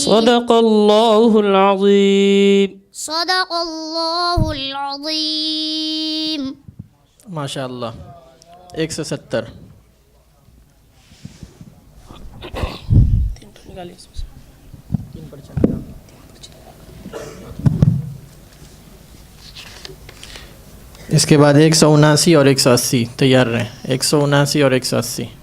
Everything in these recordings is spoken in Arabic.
صدق الله العظيم صدق الله العظيم माशाअल्लाह 170 इसके बाद 179 और 180 तैयार रहें 179 और 180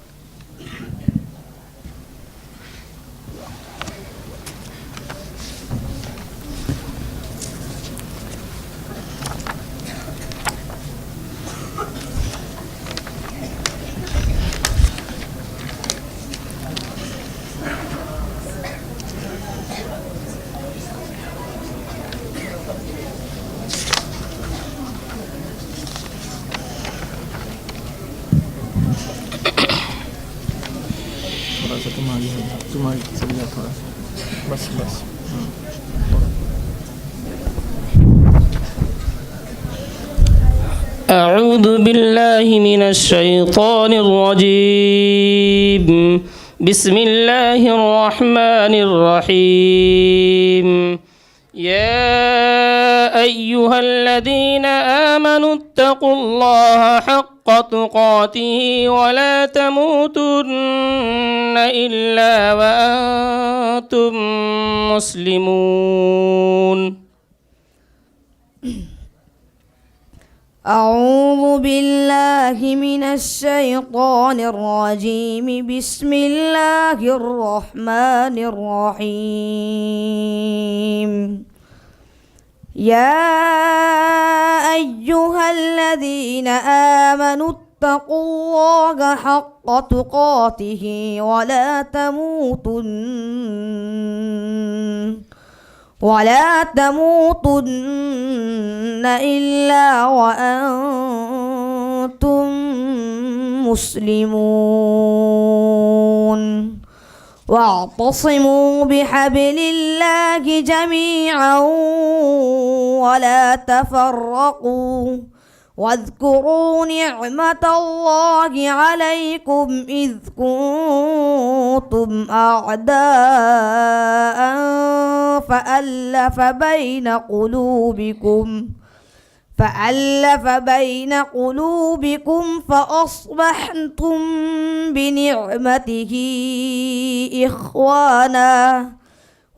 थोड़ा सा तुम आगे चल जाओ थोड़ा बस बस أعوذ بالله من الشيطان الرجيم بسم الله الرحمن الرحيم يا أيها الذين آمنوا اتقوا الله حق تقاته ولا تموتن إلا وأنتم مسلمون أعوذ بالله من الشيطان الرجيم بسم الله الرحمن الرحيم يا أيها الذين آمنوا اتقوا الله حق تقاته ولا تموتن إلا وأنتم مسلمون واعتصموا بحبل الله جميعا ولا تفرقوا واذكروا نعمة الله عليكم إذ كنتم أعداء فألف بين قلوبكم فأصبحتم بنعمته إخوانا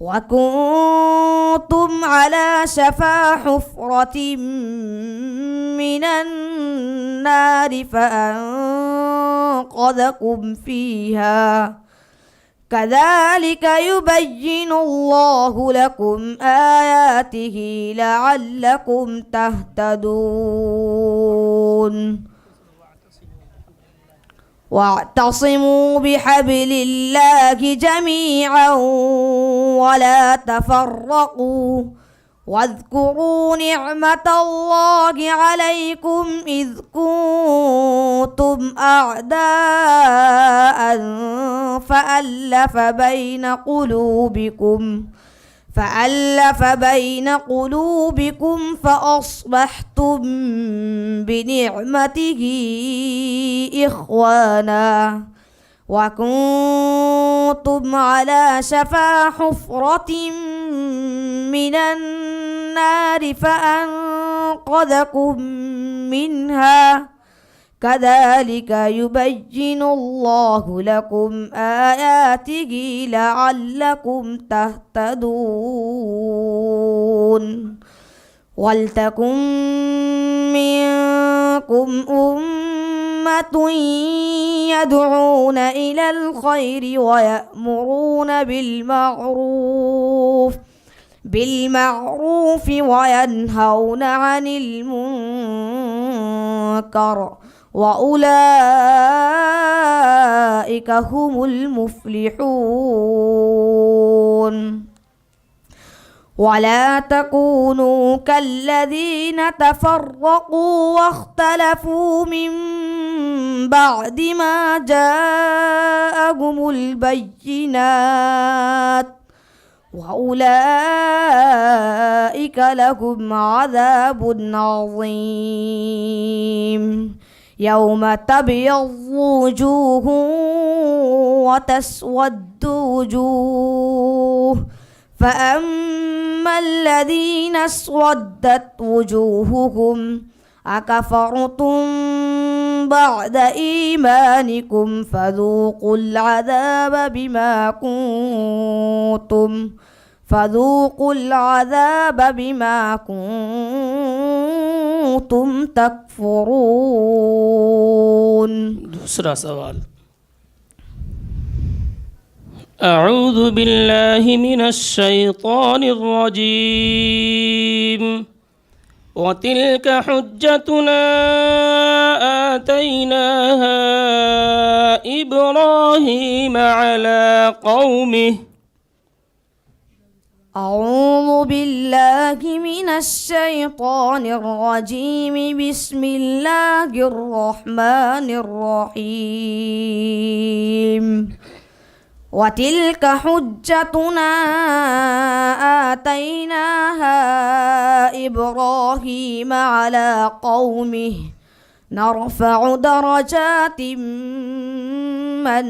وكنتم على شفا حفرة من النار فأنقذكم فيها كذلك يبين الله لكم آياته لعلكم تهتدون واعتصموا بحبل الله جميعا ولا تفرقوا واذكروا نعمة الله عليكم إذ كنتم أعداء فألف بين قلوبكم فأصبحتم بنعمته إخوانا وكنتم على شفا حفرة من النار فأنقذكم منها كذلك يبين الله لكم آياته لعلكم تهتدون ولتكن منكم أمة يدعون إلى الخير ويأمرون بالمعروف وينهون عن المنكر وأولئك هم المفلحون ولا تكونوا كالذين تفرقوا واختلفوا من بعد ما جاءهم البينات وأولئك لهم عذاب عظيم يوم تبيض وجوه وتسود وجوه فأما الذين اسودت وجوههم أكفرتم بعد إيمانكم فذوقوا العذاب بما كنتم تكفرون. दूसरा सवाल أعوذ بالله من الشيطان الرجيم وتلك حجتنا آتيناها إبراهيم على قومه. أعوذ بالله من الشيطان الرجيم. بسم الله الرحمن الرحيم. وتلك حجتنا آتيناها إبراهيم على قومه نرفع درجات من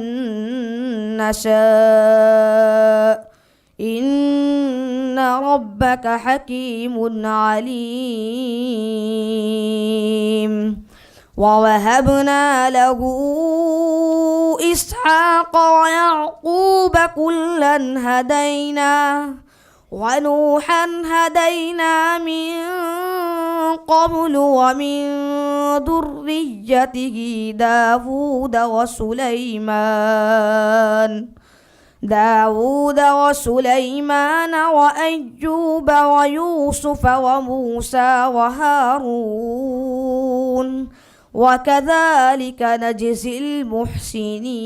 نشاء إن ربك حكيم عليم. ووهبنا له إسحاق ويعقوب كلا هدينا ونوحا هدينا من قبل ومن ذريته داود وسليمان وأيوب ويوسف وموسى وهارون وكذلك نجزي المحسنين.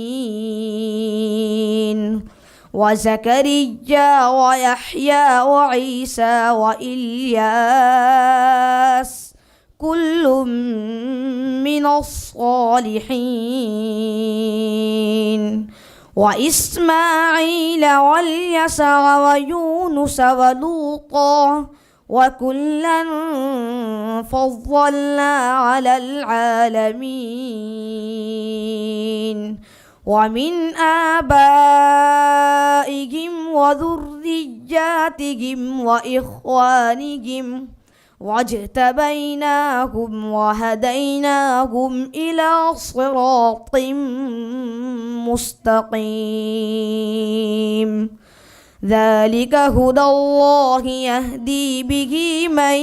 وزكريا ويحيى وعيسى وإلياس كل من الصالحين. وإسماعيل واليسع ويونس ولوطا وكلا فضلنا على العالمين. ومن آبائهم وذرياتهم وإخوانهم واجتبيناهم وهديناهم إلى صراط مستقيم. ذلك هدى الله يهدي به من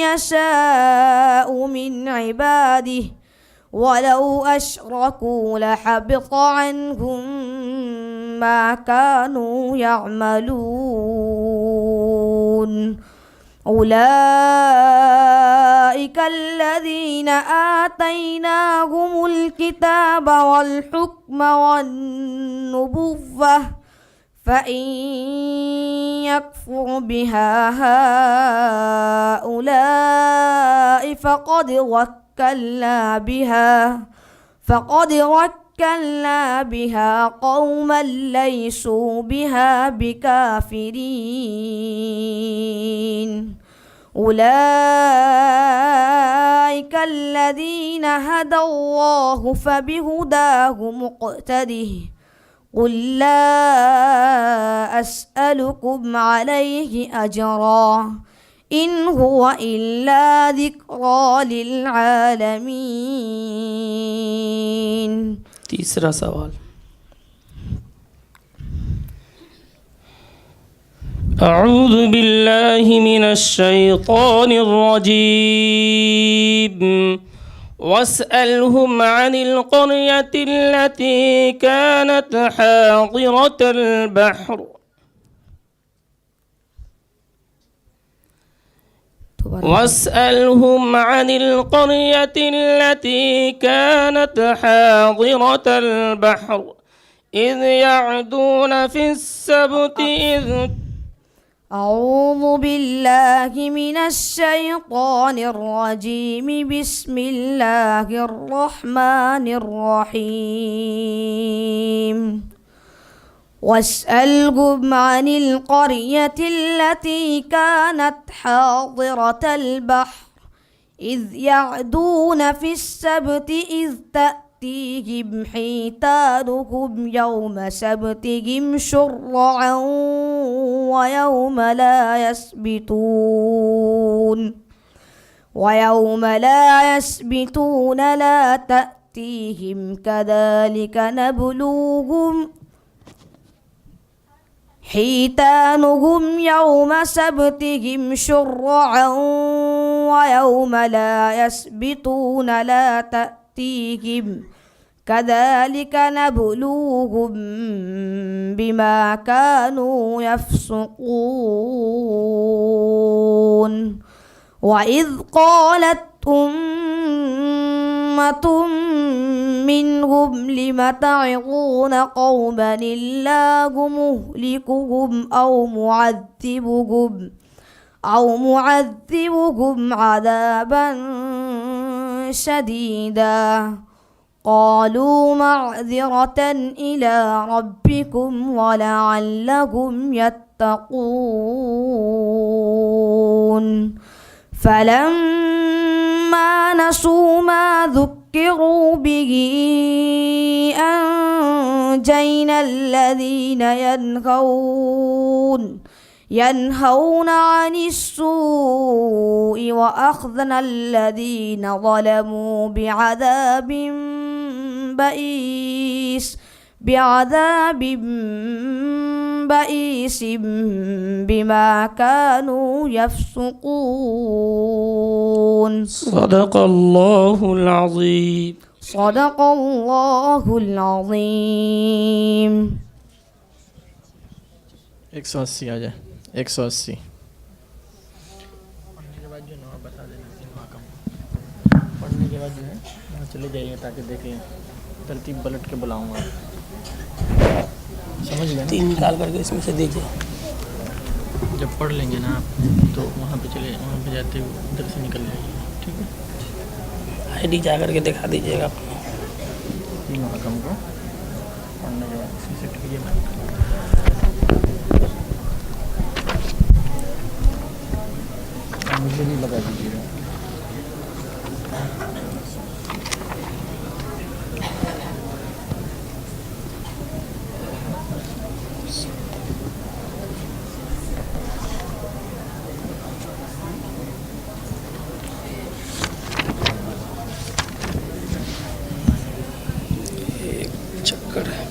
يشاء من عباده ولو أشركوا لحبط عنهم ما كانوا يعملون. أولئك الذين آتيناهم الكتاب والحكم والنبوة فإن يكفر بها هؤلاء فقد وكلنا بها قوما ليسوا بها بكافرين. أولئك الذين هدى الله فبهداه مقتده. قل لا أسألكم عليه أجرا إن هو إلا ذكرى للعالمين. तीसरा सवाल أعوذ بالله من الشيطان الرجيم واسألهم عن القرية التي كانت حاضرة البحر واسألهم عن القرية التي كانت حاضرة البحر إذ يعدون في السبت أعوذ بالله من الشيطان الرجيم. بسم الله الرحمن الرحيم. واسألهم عن القرية التي كانت حاضرة البحر إذ يعدون في السبت إذ تأتيهم تأتيهم حيتانهم يوم سبتهم شرعا ويوم لا يسبتون لا تأتيهم كذلك نبلوهم حيتانهم يوم سبتهم شرعا ويوم لا يسبتون لا تأتيهم كذلك نبلوهم بما كانوا يفسقون وإذ قالت أمة منهم لم تعظون قوما الله مهلكهم أو معذبهم عذابا شديدا قالوا معذرة إلى ربكم ولعلهم يتقون فلما نسوا ما ذكروا به أنجينا الذين ينهون عن السوء وأخذنا الذين ظلموا بعذاب بئيس بما كانوا يفسقون صدق الله العظيم. صدق الله العظيم. 180 आ जाए 180 पढ़ने के बाद जो ना बता देना पढ़ने के बाद जो है वहाँ चले जाइए ताकि देखें तरतीब पलट के बुलाऊंगा समझ गए 3 निकाल करके इसमें से दीजिए। जब पढ़ लेंगे ना आप तो वहाँ पे जाते हुए उधर से निकल जाइए ठीक है। ID जा करके दिखा दीजिएगा तीनों रकम को पढ़ने के बाद इसमें सेट कीजिए ना मुझे नहीं लगा दीजिएगा। चक्कर है